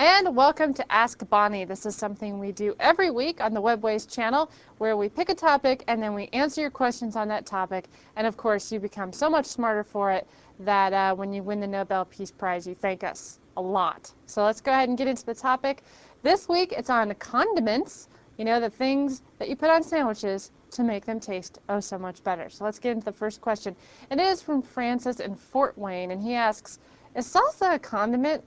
And welcome to Ask Bonnie. This is something we do every week on the Webways channel where we pick a topic and then we answer your questions on that topic. And of course, you become so much smarter for it that when you win the Nobel Peace Prize, you thank us a lot. So let's go ahead and get into the topic. This week, it's on condiments, you know, the things that you put on sandwiches to make them taste oh so much better. So let's get into the first question. It is from Francis in Fort Wayne, and he asks, is salsa a condiment?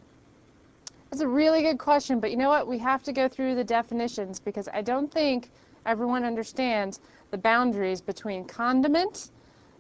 That's a really good question, but you know what? We have to go through the definitions because I don't think everyone understands the boundaries between condiment,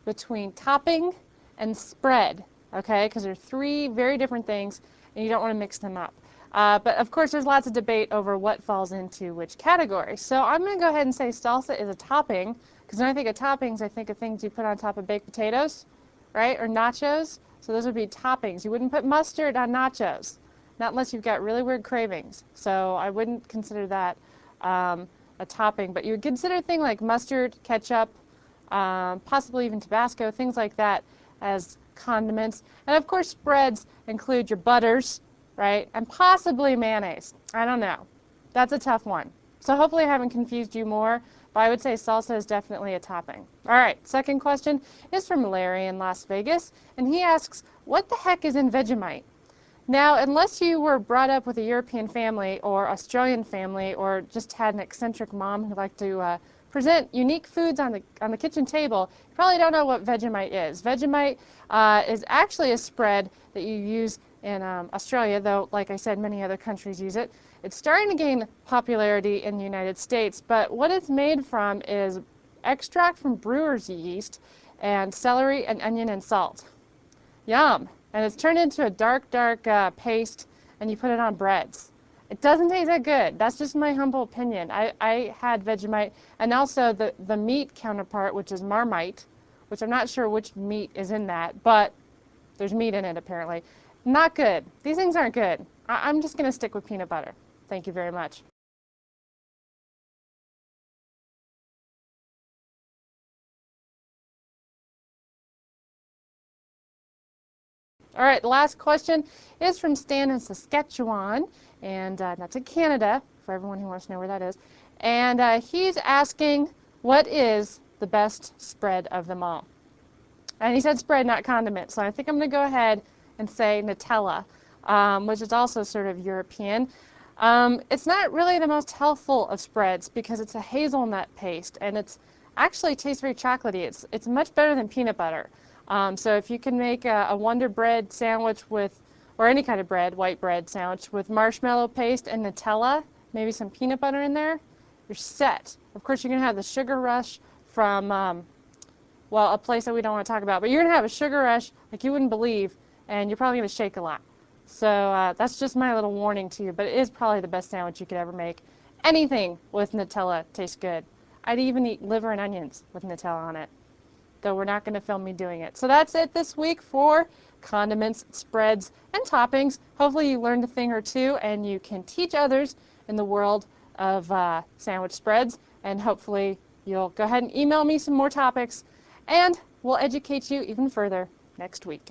between topping, and spread, okay? Because they're three very different things, and you don't want to mix them up. But of course, there's lots of debate over what falls into which category. So I'm going to go ahead and say salsa is a topping, because when I think of toppings, I think of things you put on top of baked potatoes, right? Or nachos. So those would be toppings. You wouldn't put mustard on nachos. Not unless you've got really weird cravings. So I wouldn't consider that a topping. But you would consider things like mustard, ketchup, possibly even Tabasco, things like that as condiments. And of course, spreads include your butters, right? And possibly mayonnaise. I don't know. That's a tough one. So hopefully I haven't confused you more. But I would say salsa is definitely a topping. All right, second question is from Larry in Las Vegas. And he asks, what the heck is in Vegemite? Now, unless you were brought up with a European family or Australian family or just had an eccentric mom who liked to present unique foods on the kitchen table, you probably don't know what Vegemite is. Vegemite is actually a spread that you use in Australia, though, like I said, many other countries use it. It's starting to gain popularity in the United States, but what it's made from is extract from brewer's yeast and celery and onion and salt. Yum! And it's turned into a dark paste, and you put it on breads. It doesn't taste that good. That's just my humble opinion. I had Vegemite, and also the meat counterpart, which is Marmite, which I'm not sure which meat is in that, but there's meat in it apparently. Not good. These things aren't good. I'm just going to stick with peanut butter. Thank you very much. All right, the last question is from Stan in Saskatchewan, and that's in Canada, for everyone who wants to know where that is. And he's asking, what is the best spread of them all? And he said spread, not condiment. So I think I'm going to go ahead and say Nutella, which is also sort of European. It's not really the most healthful of spreads because it's a hazelnut paste, and it's actually tastes very chocolatey. It's much better than peanut butter. So if you can make a Wonder Bread sandwich with, or any kind of bread, white bread sandwich with marshmallow paste and Nutella, maybe some peanut butter in there, you're set. Of course, you're going to have the sugar rush from, well, a place that we don't want to talk about, but you're going to have a sugar rush like you wouldn't believe, and you're probably going to shake a lot. So that's just my little warning to you, but it is probably the best sandwich you could ever make. Anything with Nutella tastes good. I'd even eat liver and onions with Nutella on it, though we're not going to film me doing it. So that's it this week for condiments, spreads, and toppings. Hopefully you learned a thing or two and you can teach others in the world of sandwich spreads, and hopefully you'll go ahead and email me some more topics, and we'll educate you even further next week.